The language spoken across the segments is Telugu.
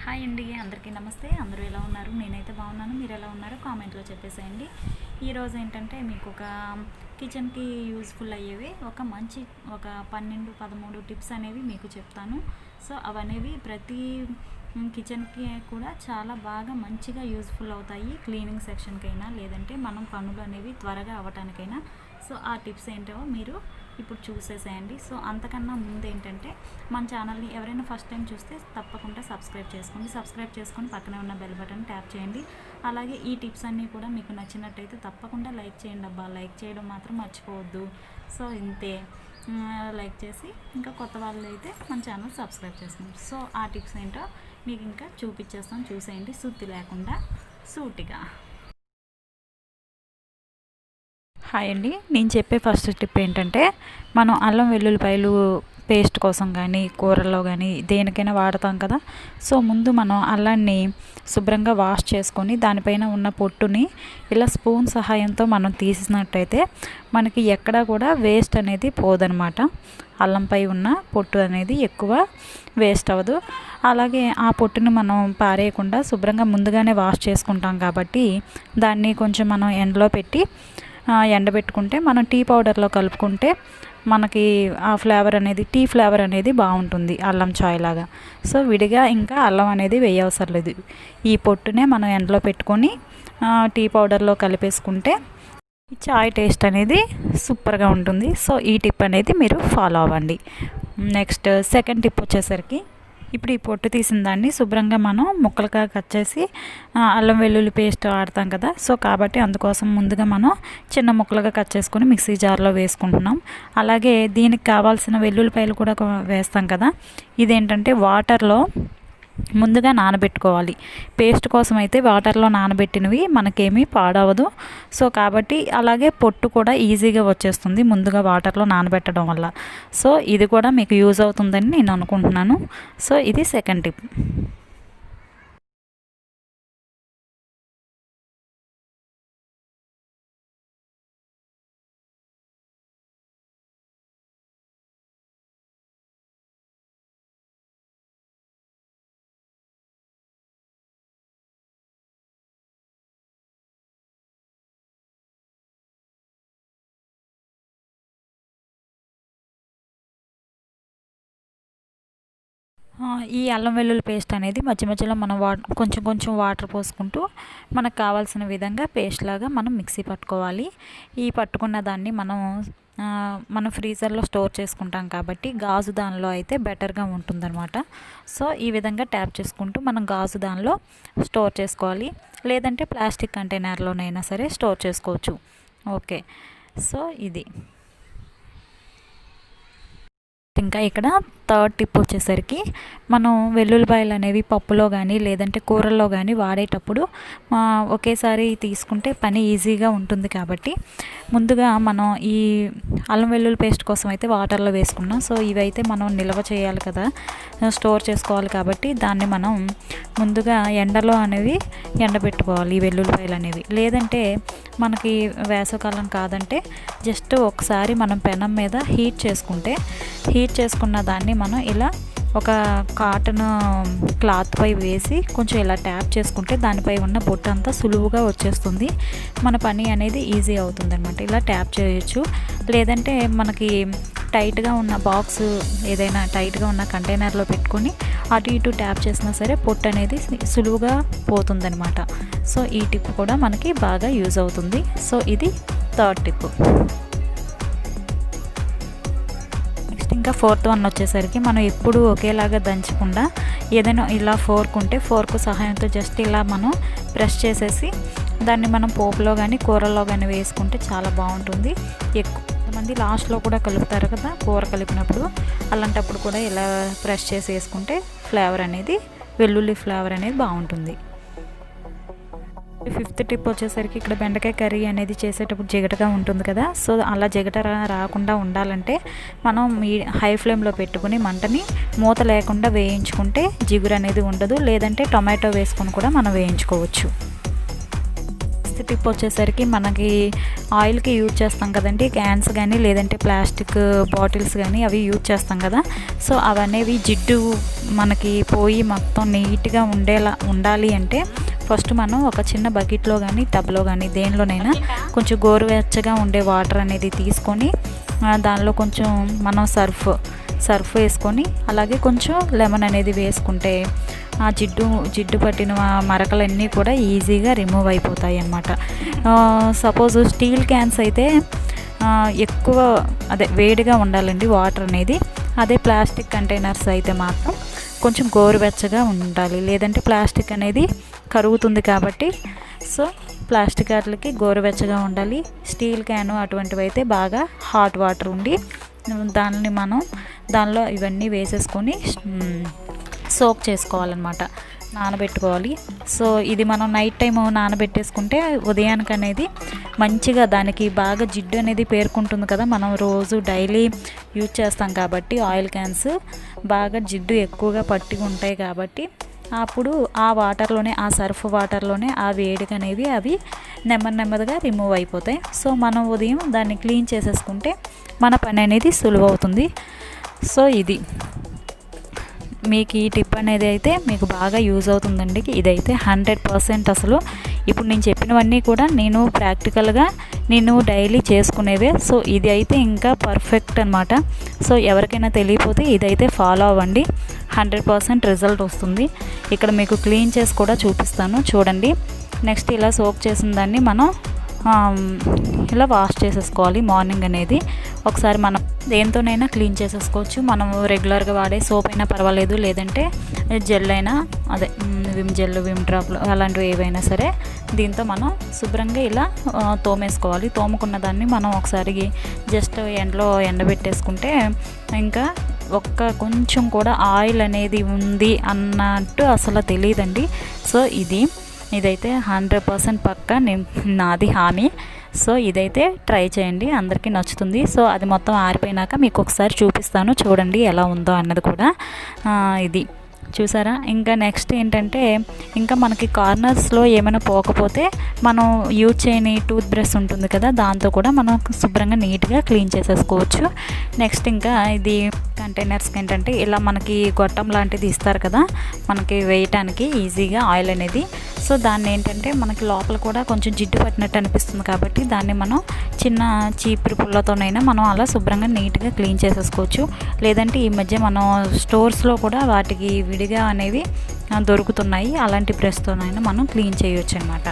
హాయ్ అండి, అందరికీ నమస్తే. అందరూ ఎలా ఉన్నారు? నేనైతే బాగున్నాను. మీరు ఎలా ఉన్నారో కామెంట్లో చెప్పేసేయండి. ఈరోజు ఏంటంటే మీకు ఒక కిచెన్కి యూజ్ఫుల్ అయ్యేవి ఒక 12-13 టిప్స్ అనేవి మీకు చెప్తాను. సో అవనేవి ప్రతి కిచెన్కి కూడా చాలా బాగా మంచిగా యూజ్ఫుల్ అవుతాయి. క్లీనింగ్ సెక్షన్కైనా లేదంటే మనం పనులు అనేవి త్వరగా అవ్వటానికైనా. సో ఆ టిప్స్ ఏంటో మీరు ఇప్పుడు చూసేసేయండి. సో అంతకన్నా ముందు ఏంటంటే మన ఛానల్ని ఎవరైనా ఫస్ట్ టైం చూస్తే తప్పకుండా సబ్స్క్రైబ్ చేసుకొని పక్కనే ఉన్న బెల్ బటన్ ట్యాప్ చేయండి. అలాగే ఈ టిప్స్ అన్నీ కూడా మీకు నచ్చినట్టయితే తప్పకుండా లైక్ చేయండి అబ్బా. లైక్ చేయడం మాత్రం మర్చిపోవద్దు. సో ఇంతే, లైక్ చేసి ఇంకా కొత్త వాళ్ళు అయితే మన ఛానల్ సబ్స్క్రైబ్ చేసుకోండి. సో ఆ టిప్స్ ఏంటో మీకు ఇంకా చూపించేస్తాను, చూసేయండి సుత్తి లేకుండా సూటిగా. హాయ్ అండి, నేను చెప్పే ఫస్ట్ టిప్ ఏంటంటే మనం అల్లం వెల్లుల్లిపాయలు పేస్ట్ కోసం కానీ కూరల్లో కానీ దేనికైనా వాడతాం కదా. సో ముందు మనం అల్లాన్ని శుభ్రంగా వాష్ చేసుకొని దానిపైన ఉన్న పొట్టుని ఇలా స్పూన్ సహాయంతో మనం తీసినట్టయితే మనకి ఎక్కడా కూడా వేస్ట్ అనేది పోదనమాట. అల్లంపై ఉన్న పొట్టు అనేది ఎక్కువ వేస్ట్ అవ్వదు. అలాగే ఆ పొట్టుని మనం పారేయకుండా శుభ్రంగా ముందుగానే వాష్ చేసుకుంటాం కాబట్టి దాన్ని కొంచెం మనం ఎండలో పెట్టి ఎండబెట్టుకుంటే మనం టీ పౌడర్లో కలుపుకుంటే మనకి ఆ ఫ్లేవర్ అనేది టీ ఫ్లేవర్ అనేది బాగుంటుంది, అల్లం చాయ్ లాగా. సో విడిగా ఇంకా అల్లం అనేది వేయవసరం లేదు. ఈ పొట్టునే మనం ఎండలో పెట్టుకొని టీ పౌడర్లో కలిపేసుకుంటే చాయ్ టేస్ట్ అనేది సూపర్గా ఉంటుంది. సో ఈ టిప్ అనేది మీరు ఫాలో అవ్వండి. నెక్స్ట్ సెకండ్ టిప్ వచ్చేసరికి ఇప్పుడు ఈ పొట్టు తీసిన దాన్ని శుభ్రంగా మనం ముక్కలుగా కట్ చేసి అల్లం వెల్లుల్లి పేస్ట్ వాడతాం కదా. సో కాబట్టి అందుకోసం ముందుగా మనం చిన్న ముక్కలుగా కట్ చేసుకొని మిక్సీ జార్లో వేసుకుంటున్నాం. అలాగే దీనికి కావాల్సిన వెల్లుల్లిపాయలు కూడా వేస్తాం కదా. ఇదేంటంటే వాటర్లో ముందుగా నానబెట్టుకోవాలి. పేస్ట్ కోసం అయితే వాటర్లో నానబెట్టినవి మనకేమీ పాడవదు. సో కాబట్టి అలాగే పొట్టు కూడా ఈజీగా వచ్చేస్తుంది ముందుగా వాటర్లో నానబెట్టడం వల్ల. సో ఇది కూడా మీకు యూజ్ అవుతుందని నేను అనుకుంటున్నాను. సో ఇది సెకండ్ టిప్. ఈ అల్లం వెల్లుల్లి పేస్ట్ అనేది మధ్య మధ్యలో మనం కొంచెం కొంచెం వాటర్ పోసుకుంటూ మనకు కావాల్సిన విధంగా పేస్ట్ లాగా మనం మిక్సీ పట్టుకోవాలి. ఈ పట్టుకున్న దాన్ని మనం ఫ్రీజర్లో స్టోర్ చేసుకుంటాం కాబట్టి గాజు దానిలో అయితే బెటర్గా ఉంటుందన్నమాట. సో ఈ విధంగా ట్యాప్ చేసుకుంటూ మనం గాజు దానిలో స్టోర్ చేసుకోవాలి. లేదంటే ప్లాస్టిక్ కంటైనర్లోనైనా సరే స్టోర్ చేసుకోవచ్చు. ఓకే, సో ఇది. ఇంకా ఇక్కడ థర్డ్ టిప్ వచ్చేసరికి మనం వెల్లుల్లిపాయలు అనేవి పప్పులో కానీ లేదంటే కూరల్లో కానీ వాడేటప్పుడు ఒకేసారి తీసుకుంటే పని ఈజీగా ఉంటుంది. కాబట్టి ముందుగా మనం ఈ అల్లం వెల్లుల్లి పేస్ట్ కోసం అయితే వాటర్లో వేసుకున్నాం. సో ఇవైతే మనం నిల్వ చేయాలి కదా, స్టోర్ చేసుకోవాలి. కాబట్టి దాన్ని మనం ముందుగా ఎండలో అనేవి ఎండబెట్టుకోవాలి ఈ వెల్లుల్లిపాయలు అనేవి. లేదంటే మనకి వేసవకాలం కాదంటే జస్ట్ ఒకసారి మనం పెనం మీద హీట్ చేసుకున్న దాన్ని మనం ఇలా ఒక కాటన్ క్లాత్ పై వేసి కొంచెం ఇలా ట్యాప్ చేసుకుంటే దానిపై ఉన్న బొట్టు అంతా సులువుగా వచ్చేస్తుంది. మన పని అనేది ఈజీ అవుతుంది అనమాట. ఇలా ట్యాప్ చేయొచ్చు. లేదంటే మనకి టైట్గా ఉన్న బాక్స్ ఏదైనా టైట్గా ఉన్న కంటైనర్లో పెట్టుకొని అటు ఇటు ట్యాప్ చేసినా సరే పొట్టు అనేది సులువుగా పోతుందనమాట. సో ఈ టిప్ కూడా మనకి బాగా యూజ్ అవుతుంది. సో ఇది థర్డ్ టిప్. ఇంకా ఫోర్త్ వన్ వచ్చేసరికి మనం ఎప్పుడు ఒకేలాగా దంచకుండా ఏదైనా ఇలా ఫోర్క్ ఉంటే ఫోర్క్ సహాయంతో జస్ట్ ఇలా మనం ప్రెస్ చేసేసి దాన్ని మనం పోపులో కానీ కూరలో కానీ వేసుకుంటే చాలా బాగుంటుంది. కొంతమంది లాస్ట్లో కూడా కలుపుతారు కదా కూర కలిపినప్పుడు, అలాంటప్పుడు కూడా ఇలా ప్రెస్ చేసి వేసుకుంటే ఫ్లేవర్ అనేది వెల్లుల్లి ఫ్లేవర్ అనేది బాగుంటుంది. ఫిఫ్త్ టిప్ వచ్చేసరికి ఇక్కడ బెండకాయ కర్రీ అనేది చేసేటప్పుడు జిగటగా ఉంటుంది కదా. సో అలా జిగట రాకుండా ఉండాలంటే మనం హై ఫ్లేమ్లో పెట్టుకుని మంటని మూత లేకుండా వేయించుకుంటే జిగురు అనేది ఉండదు. లేదంటే టొమాటో వేసుకొని కూడా మనం వేయించుకోవచ్చు. నెక్స్ట్ టిప్ వచ్చేసరికి మనకి ఆయిల్కి యూజ్ చేస్తాం కదండి, క్యాన్స్ కానీ లేదంటే ప్లాస్టిక్ బాటిల్స్ కానీ అవి యూజ్ చేస్తాం కదా. సో అవనేవి జిడ్డు మనకి పోయి మొత్తం నీట్గా ఉండాలి అంటే ఫస్ట్ మనం ఒక చిన్న బకెట్లో కానీ టబ్లో కానీ దేనిలోనైనా కొంచెం గోరువెచ్చగా ఉండే వాటర్ అనేది తీసుకొని దానిలో కొంచెం మనం సర్ఫ్ వేసుకొని అలాగే కొంచెం లెమన్ అనేది వేసుకుంటే ఆ జిడ్డు పట్టిన మరకలన్నీ కూడా ఈజీగా రిమూవ్ అయిపోతాయి అన్నమాట. సపోజ్ స్టీల్ క్యాన్స్ అయితే ఎక్కువ వేడిగా ఉండాలండి వాటర్ అనేది. అదే ప్లాస్టిక్ కంటైనర్స్ అయితే మాత్రం కొంచెం గోరువెచ్చగా ఉండాలి, లేదంటే ప్లాస్టిక్ అనేది కరుగుతుంది కాబట్టి. సో ప్లాస్టిక్ వాటికి గోరువెచ్చగా ఉండాలి. స్టీల్ క్యాను అటువంటివి అయితే బాగా హాట్ వాటర్ ఉండి దానిలో ఇవన్నీ వేసేసుకొని సోక్ చేసుకోవాలన్నమాట, నానబెట్టుకోవాలి. సో ఇది మనం నైట్ టైం నానబెట్టేసుకుంటే ఉదయానికి అనేది మంచిగా దానికి బాగా జిడ్డు అనేది పేరుకుంటుంది కదా. మనం రోజు డైలీ యూజ్ చేస్తాం కాబట్టి ఆయిల్ క్యాన్స్ బాగా జిడ్డు ఎక్కువగా పట్టి ఉంటాయి కాబట్టి అప్పుడు ఆ వాటర్లోనే, ఆ సర్ఫ్ వాటర్లోనే ఆ వేడిగా అనేవి అవి నెమ్మదిగా రిమూవ్ అయిపోతాయి. సో మనం ఉదయం దాన్ని క్లీన్ చేసేసుకుంటే మన పని అనేది సులువు అవుతుంది. సో ఇది మీకు ఈ టిప్ అనేది అయితే మీకు బాగా యూజ్ అవుతుందండి. ఇదైతే 100% అసలు ఇప్పుడు నేను చెప్పినవన్నీ కూడా నేను ప్రాక్టికల్గా డైలీ చేసుకునేవే. సో ఇది అయితే ఇంకా పర్ఫెక్ట్ అనమాట. సో ఎవరికైనా తెలియకపోతే ఇదైతే ఫాలో అవ్వండి, 100% రిజల్ట్ వస్తుంది. ఇక్కడ మీకు క్లీన్ చేసి కూడా చూపిస్తాను చూడండి. నెక్స్ట్ ఇలా సోక్ చేసిన దాన్ని మనం ఇలా వాష్ చేసేసుకోవాలి మార్నింగ్ అనేది. ఒకసారి మనం దేంతోనైనా క్లీన్ చేసేసుకోవచ్చు. మనము రెగ్యులర్గా వాడే సోప్ అయినా పర్వాలేదు, లేదంటే జెల్ అయినా విమ్ జెల్, విమ్ డ్రాప్లు అలాంటివి ఏవైనా సరే దీంతో మనం శుభ్రంగా ఇలా తోమేసుకోవాలి. తోముకున్న దాన్ని మనం ఒకసారి జస్ట్ ఎండబెట్టేసుకుంటే ఇంకా కొంచెం కూడా ఆయిల్ అనేది ఉంది అన్నట్టు అసలు తెలియదండి. సో ఇదైతే 100% పక్కా నాది హామీ. సో ఇదైతే ట్రై చేయండి, అందరికీ నచ్చుతుంది. సో అది మొత్తం ఆరిపోయినాక మీకు ఒకసారి చూపిస్తాను చూడండి ఎలా ఉందో అన్నది కూడా. ఇది చూసారా. ఇంకా నెక్స్ట్ ఏంటంటే ఇంకా మనకి కార్నర్స్లో ఏమైనా పోకపోతే మనం యూజ్ చేయని టూత్ బ్రష్ ఉంటుంది కదా, దాంతో కూడా మనం శుభ్రంగా నీట్గా క్లీన్ చేసేసుకోవచ్చు. నెక్స్ట్ ఇంకా ఇది కంటైనర్స్కి ఏంటంటే ఇలా మనకి గొట్టం లాంటిది ఇస్తారు కదా మనకి వేయటానికి ఈజీగా ఆయిల్ అనేది. సో దాన్ని ఏంటంటే మనకి లోపల కూడా కొంచెం జిడ్డు పట్టినట్టు అనిపిస్తుంది కాబట్టి దాన్ని మనం చిన్న చీపురు పుల్లతోనైనా మనం అలా శుభ్రంగా నీట్గా క్లీన్ చేసేసుకోవచ్చు. లేదంటే ఈ మధ్య మనం స్టోర్స్లో కూడా వాటికి విడిగా అనేవి దొరుకుతున్నాయి, అలాంటి బ్రష్తోనైనా మనం క్లీన్ చేయొచ్చు అన్నమాట.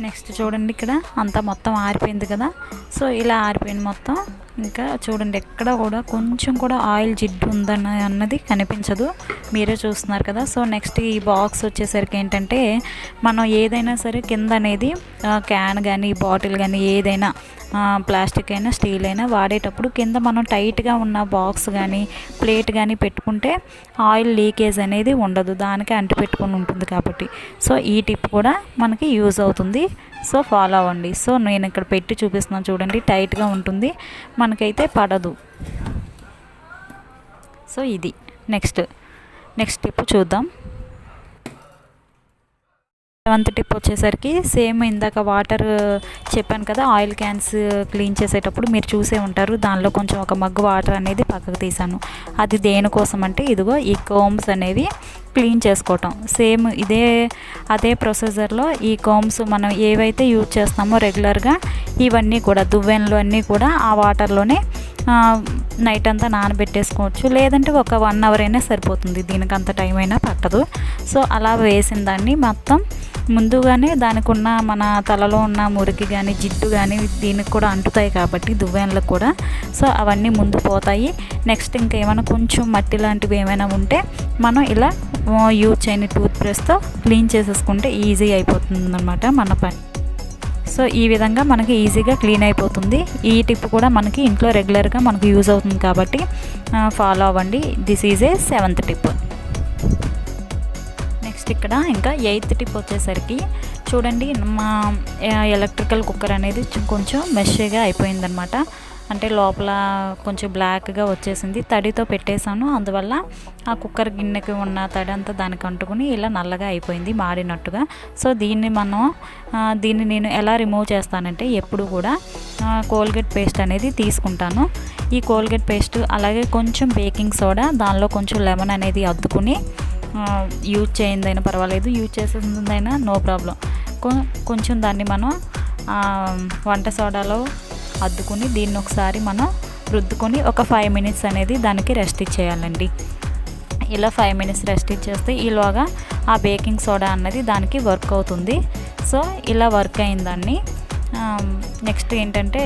నెక్స్ట్ చూడండి ఇక్కడ అంతా మొత్తం ఆరిపోయింది కదా. సో ఇలా ఆరిపోయింది మొత్తం. ఇంకా చూడండి ఎక్కడ కూడా కొంచెం కూడా ఆయిల్ జిడ్డు అన్నది కనిపించదు, మీరే చూస్తున్నారు కదా. సో నెక్స్ట్ ఈ బాక్స్ వచ్చేసరికి ఏంటంటే మనం ఏదైనా సరే కింద అనేది క్యాన్ కానీ బాటిల్ కానీ ఏదైనా ప్లాస్టిక్ అయినా స్టీల్ అయినా వాడేటప్పుడు కింద మనం టైట్గా ఉన్న బాక్స్ కానీ ప్లేట్ కానీ పెట్టుకుంటే ఆయిల్ లీకేజ్ అనేది ఉండదు, దానికి అంటిపెట్టుకొని ఉంటుంది కాబట్టి. సో ఈ టిప్ కూడా మనకి యూజ్ అవుతుంది. సో ఫాలో అవ్వండి. సో నేను ఇక్కడ పెట్టి చూపిస్తున్నాను చూడండి, టైట్గా ఉంటుంది, మనకైతే పడదు. సో ఇది నెక్స్ట్ టిప్ చూద్దాం. 7th టిప్ వచ్చేసరికి సేమ్ ఇందాక వాటర్ చెప్పాను కదా, ఆయిల్ క్యాన్స్ క్లీన్ చేసేటప్పుడు మీరు చూసే ఉంటారు, దానిలో కొంచెం ఒక మగ్గు వాటర్ అనేది పక్కకు తీసాను. అది దేనికోసం అంటే ఇదిగో ఈ కోమ్స్ అనేవి క్లీన్ చేసుకోవటం. సేమ్ అదే ప్రొసీజర్లో ఈ కోమ్స్ మనం ఏవైతే యూజ్ చేస్తామో రెగ్యులర్గా ఇవన్నీ కూడా దువ్వెనలు అన్నీ కూడా ఆ వాటర్లోనే నైట్ అంతా నానబెట్టేసుకోవచ్చు, లేదంటే ఒక 1 అవర్ అయినా సరిపోతుంది, దీనికి అంత టైం అయినా పట్టదు. సో అలా వేసిన దాన్ని మొత్తం ముందుగానే దానికి ఉన్న మన తలలో ఉన్న మురికి కానీ జిడ్డు కానీ దీనికి కూడా అంటుతాయి కాబట్టి దువ్వెనలకు కూడా. సో అవన్నీ ముందు పోతాయి. నెక్స్ట్ ఇంకేమైనా కొంచెం మట్టి లాంటివి ఏమైనా ఉంటే మనం ఇలా యూజ్ చేయని టూత్ బ్రష్తో క్లీన్ చేసేసుకుంటే ఈజీ అయిపోతుంది అన్నమాట మన పని. సో ఈ విధంగా మనకి ఈజీగా క్లీన్ అయిపోతుంది. ఈ టిప్ కూడా మనకి ఇంట్లో రెగ్యులర్గా మనకు యూజ్ అవుతుంది కాబట్టి ఫాలో అవ్వండి. This is a 7th tip. Next ఇక్కడ ఇంకా 8th టిప్ వచ్చేసరికి చూడండి, మా ఎలక్ట్రికల్ కుక్కర్ అనేది కొంచెం మెషీగా అయిపోయిందనమాట. అంటే లోపల కొంచెం బ్లాక్గా వచ్చేసింది. తడితో పెట్టేశాను, అందువల్ల ఆ కుక్కర్ గిన్నెకి ఉన్న తడి అంతా దానికి అంటుకుని ఇలా నల్లగా అయిపోయింది, మాడినట్టుగా. సో దీన్ని నేను ఎలా రిమూవ్ చేస్తానంటే ఎప్పుడు కూడా కోల్గేట్ పేస్ట్ అనేది తీసుకుంటాను. ఈ కోల్గేట్ పేస్ట్ అలాగే కొంచెం బేకింగ్ సోడా, దానిలో కొంచెం లెమన్ అనేది అద్దుకుని యూజ్ చేయిందైనా పర్వాలేదు, యూజ్ చేసేదైనా నో ప్రాబ్లం. కొంచెం దాన్ని మనం వంట సోడాలో అద్దుకుని దీన్ని ఒకసారి మనం రుద్దుకొని ఒక 5 మినిట్స్ అనేది దానికి రెస్ట్ ఇచ్చేయాలండి. ఇలా 5 మినిట్స్ రెస్ట్ ఇచ్చేస్తే ఈలోగా ఆ బేకింగ్ సోడా అన్నది దానికి వర్క్ అవుతుంది. సో ఇలా వర్క్ అయిన దాన్ని నెక్స్ట్ ఏంటంటే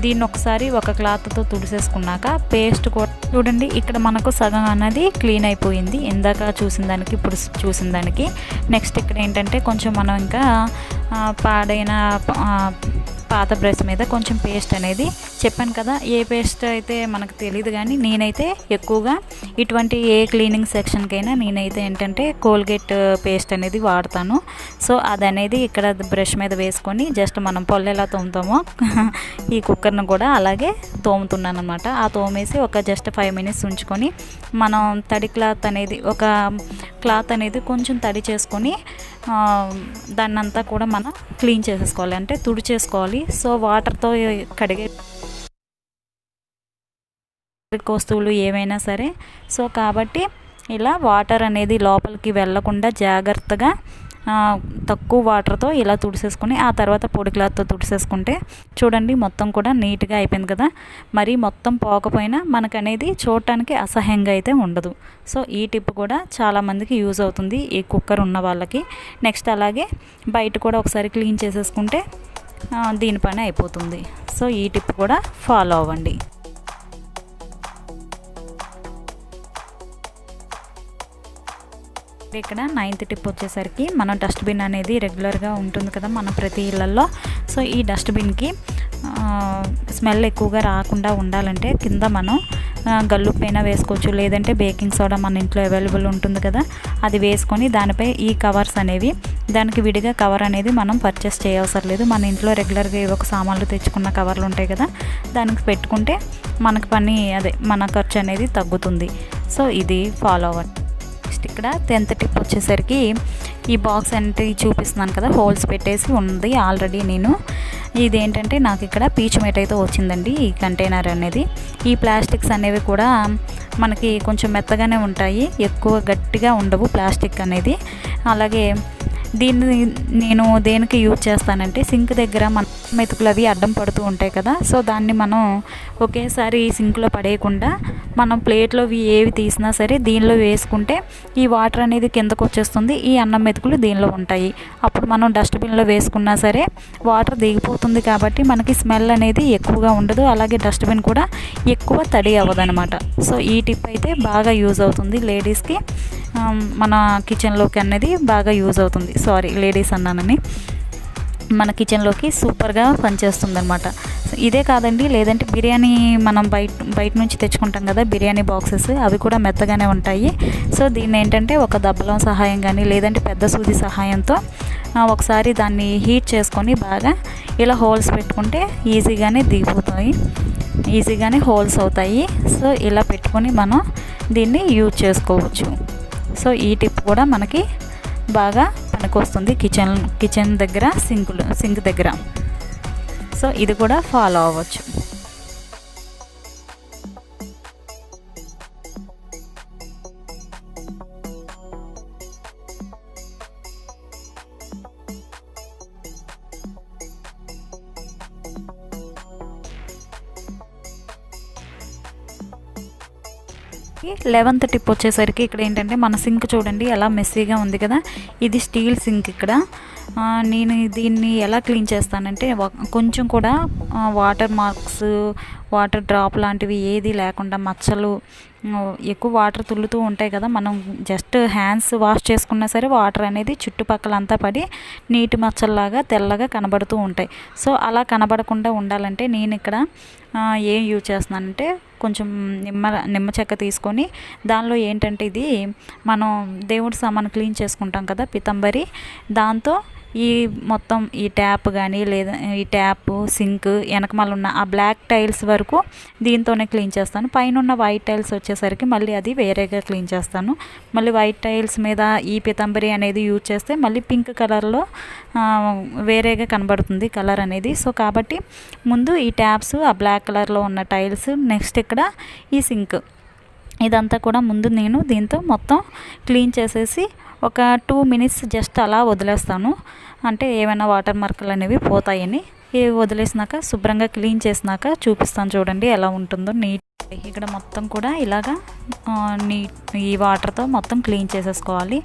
దీన్ని ఒకసారి ఒక క్లాత్తో తుడిసేసుకున్నాక పేస్ట్ కూడా చూడండి, ఇక్కడ మనకు సగం అన్నది క్లీన్ అయిపోయింది, ఇందాక చూసిన దానికి ఇప్పుడు చూసిన దానికి. నెక్స్ట్ ఇక్కడ ఏంటంటే కొంచెం మనం ఇంకా పాడైన పాత బ్రష్ మీద కొంచెం పేస్ట్ అనేది, చెప్పాను కదా ఏ పేస్ట్ అయితే మనకు తెలియదు, కానీ నేనైతే ఎక్కువగా ఇటువంటి ఏ క్లీనింగ్ సెక్షన్కైనా నేనైతే ఏంటంటే కోల్గేట్ పేస్ట్ అనేది వాడతాను. సో అది అనేది ఇక్కడ బ్రష్ మీద వేసుకొని జస్ట్ మనం పొల్లు ఎలా తోముతామో ఈ కుక్కర్ను కూడా అలాగే తోముతున్నాను అనమాట. ఆ తోమేసి ఒక జస్ట్ 5 మినిట్స్ ఉంచుకొని మనం తడి క్లాత్ అనేది ఒక క్లాత్ అనేది కొంచెం తడి చేసుకొని దాన్నంతా కూడా మనం క్లీన్ చేసేసుకోవాలి, అంటే తుడి చేసుకోవాలి. సో వాటర్తో కడిగే వస్తువులు ఏవైనా సరే, సో కాబట్టి ఇలా వాటర్ అనేది లోపలికి వెళ్ళకుండా జాగ్రత్తగా తక్కువ వాటర్తో ఇలా తుడిసేసుకొని ఆ తర్వాత పొడి క్లాత్తో తుడిసేసుకుంటే చూడండి మొత్తం కూడా నీట్గా అయిపోయింది కదా. మరి మొత్తం పోకపోయినా మనకు అనేది చూడటానికి అసహ్యంగా అయితే ఉండదు. సో ఈ టిప్ కూడా చాలామందికి యూజ్ అవుతుంది, ఈ కుక్కర్ ఉన్న వాళ్ళకి. నెక్స్ట్ అలాగే బయట కూడా ఒకసారి క్లీన్ చేసేసుకుంటే దీని పని అయిపోతుంది. సో ఈ టిప్ కూడా ఫాలో అవ్వండి. ఇక్కడ 9th టిప్ వచ్చేసరికి మనం డస్ట్బిన్ అనేది రెగ్యులర్గా ఉంటుంది కదా మన ప్రతి ఇళ్ళల్లో. సో ఈ డస్ట్బిన్కి స్మెల్ ఎక్కువగా రాకుండా ఉండాలంటే కింద మనం గల్లుప్పైన వేసుకోవచ్చు, లేదంటే బేకింగ్ సోడా మన ఇంట్లో అవైలబుల్ ఉంటుంది కదా, అది వేసుకొని దానిపై ఈ కవర్స్ అనేవి, దానికి విడిగా కవర్ అనేది మనం పర్చేస్ చేయవసరం లేదు. మన ఇంట్లో రెగ్యులర్గా ఏవో ఒక సామాన్లు తెచ్చుకున్న కవర్లు ఉంటాయి కదా, దానికి పెట్టుకుంటే మనకు మన ఖర్చు అనేది తగ్గుతుంది. సో ఇది ఫాలో అవ్వండి. నెక్స్ట్ ఇక్కడ 10th టిప్ వచ్చేసరికి ఈ బాక్స్ అంటే చూపిస్తున్నాను కదా, హోల్స్ పెట్టేసి ఉంది ఆల్రెడీ. ఇదేంటంటే నాకు ఇక్కడ పీచు మేట్ అయితే వచ్చిందండి ఈ కంటైనర్ అనేది. ఈ ప్లాస్టిక్స్ అనేవి కూడా మనకి కొంచెం మెత్తగానే ఉంటాయి, ఎక్కువ గట్టిగా ఉండవు ప్లాస్టిక్ అనేది. అలాగే దీన్ని నేను దేనికి యూజ్ చేస్తానంటే సింక్ దగ్గర మన మెతుకులు అవి అడ్డం పడుతూ ఉంటాయి కదా, సో దాన్ని మనం ఒకేసారి సింక్లో పడేయకుండా మనం ప్లేట్లో ఏవి తీసినా సరే దీనిలో వేసుకుంటే ఈ వాటర్ అనేది కిందకు వచ్చేస్తుంది, ఈ అన్నం మెతుకులు దీనిలో ఉంటాయి. అప్పుడు మనం డస్ట్బిన్లో వేసుకున్నా సరే వాటర్ దిగిపోతుంది కాబట్టి మనకి స్మెల్ అనేది ఎక్కువగా ఉండదు, అలాగే డస్ట్బిన్ కూడా ఎక్కువ తడి అవ్వదనమాట. సో ఈ టిప్ అయితే బాగా యూజ్ అవుతుంది లేడీస్కి, మన కిచెన్లోకి అనేది బాగా యూజ్ అవుతుంది. సారీ లేడీస్ అన్నానని, మన కిచెన్లోకి సూపర్గా పనిచేస్తుంది అనమాట. ఇదే కాదండి, లేదంటే బిర్యానీ మనం బయట నుంచి తెచ్చుకుంటాం కదా బిర్యానీ బాక్సెస్, అవి కూడా మెత్తగానే ఉంటాయి. సో దీన్ని ఏంటంటే ఒక దబ్బలం సహాయం కానీ లేదంటే పెద్ద సూది సహాయంతో ఒకసారి దాన్ని హీట్ చేసుకొని బాగా ఇలా హోల్స్ పెట్టుకుంటే ఈజీగానే దిగిపోతాయి, ఈజీగానే హోల్స్ అవుతాయి. సో ఇలా పెట్టుకొని మనం దీన్ని యూజ్ చేసుకోవచ్చు. సో ఈ టిప్ కూడా మనకి బాగా పనికొస్తుంది కిచెన్ దగ్గర, సింక్ దగ్గర. సో ఇది కూడా ఫాలో అవ్వచ్చు. 11th టిప్ వచ్చేసరికి ఇక్కడ ఏంటంటే మన సింక్ చూడండి ఎలా మెస్సీగా ఉంది కదా. ఇది స్టీల్ సింక్. ఇక్కడ నేను దీన్ని ఎలా క్లీన్ చేస్తానంటే కొంచెం కూడా వాటర్ మార్క్స్, వాటర్ డ్రాప్ లాంటివి ఏది లేకుండా, మచ్చలు ఎక్కువ వాటర్ తుల్లుతూ ఉంటాయి కదా, మనం జస్ట్ హ్యాండ్స్ వాష్ చేసుకున్నా సరే వాటర్ అనేది చుట్టుపక్కల అంతా పడి నీటి మచ్చల్లాగా తెల్లగా కనబడుతూ ఉంటాయి. సో అలా కనబడకుండా ఉండాలంటే నేను ఇక్కడ ఏం యూజ్ చేస్తున్నానంటే కొంచెం నిమ్మ చెక్క తీసుకొని దానిలో ఏంటంటే ఇది మనం దేవుడి సామాను క్లీన్ చేసుకుంటాం కదా పితంబరి, దాంతో ఈ మొత్తం ఈ ట్యాప్ కానీ లేదా ఈ ట్యాప్ సింక్ వెనకమాల ఉన్న ఆ బ్లాక్ టైల్స్ వరకు దీంతోనే క్లీన్ చేస్తాను. పైన ఉన్న వైట్ టైల్స్ వచ్చేసరికి మళ్ళీ అది వేరేగా క్లీన్ చేస్తాను. మళ్ళీ వైట్ టైల్స్ మీద ఈ పితంబరి అనేది యూజ్ చేస్తే మళ్ళీ పింక్ కలర్లో వేరేగా కనబడుతుంది కలర్ అనేది. సో కాబట్టి ముందు ఈ ట్యాప్స్, ఆ బ్లాక్ కలర్లో ఉన్న టైల్స్, నెక్స్ట్ ఇక్కడ ఈ సింక్, ఇదంతా కూడా ముందు నేను దీంతో మొత్తం క్లీన్ చేసేసి ఒక 2 minutes జస్ట్ అలా వదిలేస్తాను. అంటే ఏమైనా వాటర్ మార్కులు అనేవి పోతాయని. ఇవి వదిలేసినాక శుభ్రంగా క్లీన్ చేసినాక చూపిస్తాను చూడండి ఎలా ఉంటుందో. నీట్ ఇక్కడ మొత్తం కూడా ఇలాగా ఈ వాటర్తో మొత్తం క్లీన్ చేసేసుకోవాలి.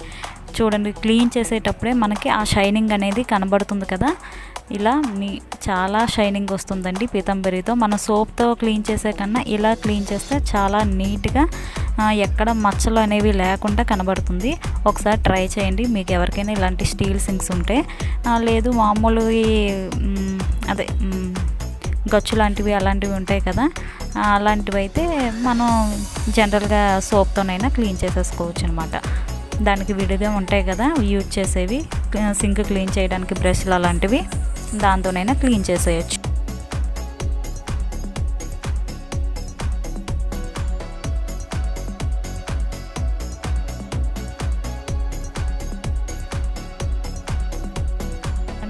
చూడండి క్లీన్ చేసేటప్పుడే మనకి ఆ షైనింగ్ అనేది కనబడుతుంది కదా. ఇలా చాలా షైనింగ్ వస్తుందండి పీతాంబరితో. మన సోప్తో క్లీన్ చేసే కన్నా ఇలా క్లీన్ చేస్తే చాలా నీట్గా ఎక్కడ మచ్చలు అనేవి లేకుండా కనబడుతుంది. ఒకసారి ట్రై చేయండి మీకు ఎవరికైనా ఇలాంటి స్టీల్ సింక్స్ ఉంటే. లేదు మామూలు అదే గచ్చు లాంటివి అలాంటివి ఉంటాయి కదా, అలాంటివి అయితే మనం జనరల్గా సోప్తోనైనా క్లీన్ చేసేసుకోవచ్చు అనమాట. దానికి విడిగా ఉంటాయి కదా యూజ్ చేసేవి, సింక్ క్లీన్ చేయడానికి బ్రష్లు అలాంటివి, దాంతోనైనా క్లీన్ చేసేయచ్చు.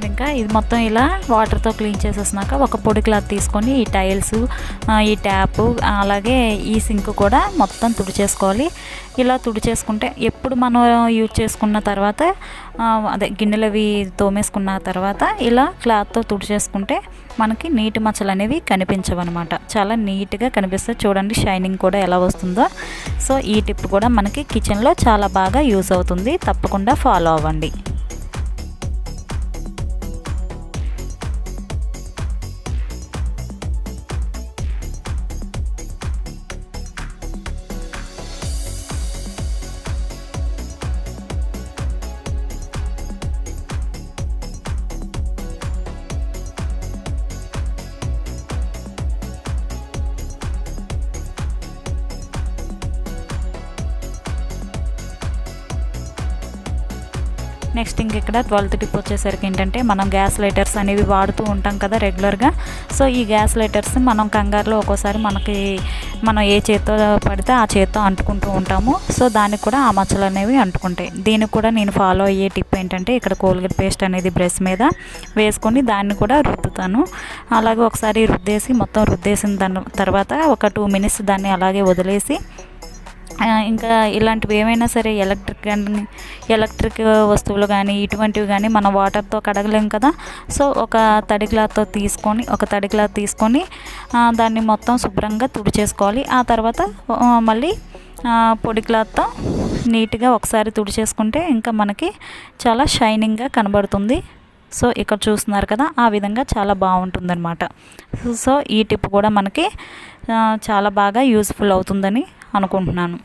ఇంకా ఇది మొత్తం ఇలా వాటర్తో క్లీన్ చేసేసినాక ఒక పొడి క్లాత్ తీసుకొని ఈ టైల్స్, ఈ ట్యాప్, అలాగే ఈ సింక్ కూడా మొత్తం తుడిచేసుకోవాలి. ఇలా తుడిచేసుకుంటే ఎప్పుడు మనం యూజ్ చేసుకున్న తర్వాత అదే గిన్నెలు అవి తోమేసుకున్న తర్వాత ఇలా క్లాత్తో తుడిచేసుకుంటే మనకి నీటి మచ్చలు అనేవి కనిపించవన్నమాట. చాలా నీట్గా కనిపిస్తుంది. చూడండి షైనింగ్ కూడా ఎలా వస్తుందో. సో ఈ టిప్ కూడా మనకి కిచెన్లో చాలా బాగా యూజ్ అవుతుంది. తప్పకుండా ఫాలో అవ్వండి. నెక్స్ట్ ఇంక ఇక్కడ 12th టిప్ వచ్చేసరికి ఏంటంటే మనం గ్యాస్ లైటర్స్ అనేవి వాడుతూ ఉంటాం కదా రెగ్యులర్గా. సో ఈ గ్యాస్ లైటర్స్ మనం కంగారులో ఒక్కోసారి మనం ఏ చేత్తో పడితే ఆ చేత్తో అంటుకుంటూ ఉంటాము. సో దానికి కూడా ఆ మచ్చలు అనేవి అంటుకుంటాయి. దీనికి కూడా నేను ఫాలో అయ్యే టిప్ ఏంటంటే ఇక్కడ కోల్గేట్ పేస్ట్ అనేది బ్రష్ మీద వేసుకొని దాన్ని కూడా రుద్దుతాను. అలాగే ఒకసారి మొత్తం రుద్దేసిన తర్వాత ఒక 2 minutes దాన్ని అలాగే వదిలేసి ఇంకా ఇలాంటివి ఏమైనా సరే ఎలక్ట్రిక్ వస్తువులు కానీ ఇటువంటివి కానీ మనం వాటర్తో కడగలేం కదా. సో ఒక తడి క్లాత్ తీసుకొని దాన్ని మొత్తం శుభ్రంగా తుడిచేసుకోవాలి. ఆ తర్వాత మళ్ళీ పొడి క్లాత్తో నీట్గా ఒకసారి తుడిచేసుకుంటే ఇంకా మనకి చాలా షైనింగ్గా కనబడుతుంది. సో ఇక్కడ చూస్తున్నారు కదా, ఆ విధంగా చాలా బాగుంటుందన్నమాట. సో ఈ టిప్ కూడా మనకి చాలా బాగా యూజ్ఫుల్ అవుతుందని అనుకుంటున్నాను.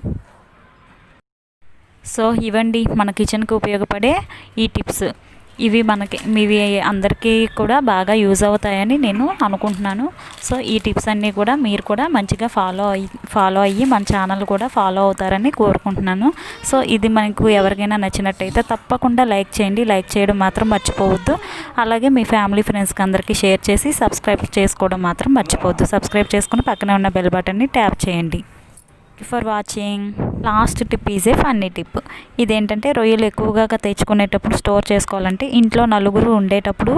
సో ఇవండి మన కిచెన్కి ఉపయోగపడే ఈ టిప్స్. ఇవి అందరికీ కూడా బాగా యూజ్ అవుతాయని నేను అనుకుంటున్నాను. సో ఈ టిప్స్ అన్నీ కూడా మీరు కూడా మంచిగా ఫాలో అయ్యి మన ఛానల్ కూడా ఫాలో అవుతారని కోరుకుంటున్నాను. సో ఇది మనకు ఎవరికైనా నచ్చినట్టయితే తప్పకుండా లైక్ చేయండి. లైక్ చేయడం మాత్రం మర్చిపోవద్దు. అలాగే మీ ఫ్యామిలీ ఫ్రెండ్స్కి అందరికీ షేర్ చేసి సబ్స్క్రైబ్ చేసుకోవడం మాత్రం మర్చిపోవద్దు. సబ్స్క్రైబ్ చేసుకుని పక్కనే ఉన్న బెల్ బటన్ని ట్యాప్ చేయండి. For watching. Last tip is a funny tip. ఇదేంటంటే రొయ్యలు ఎక్కువగా తెచ్చుకునేటప్పుడు స్టోర్ చేసుకోవాలంటే ఇంట్లో నలుగురు ఉండేటప్పుడు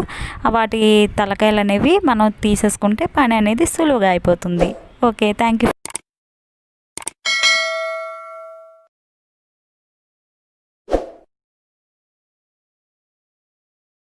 వాటి తలకాయలు అనేవి మనం తీసేసుకుంటే పని అనేది సులువుగా అయిపోతుంది. Okay, thank you.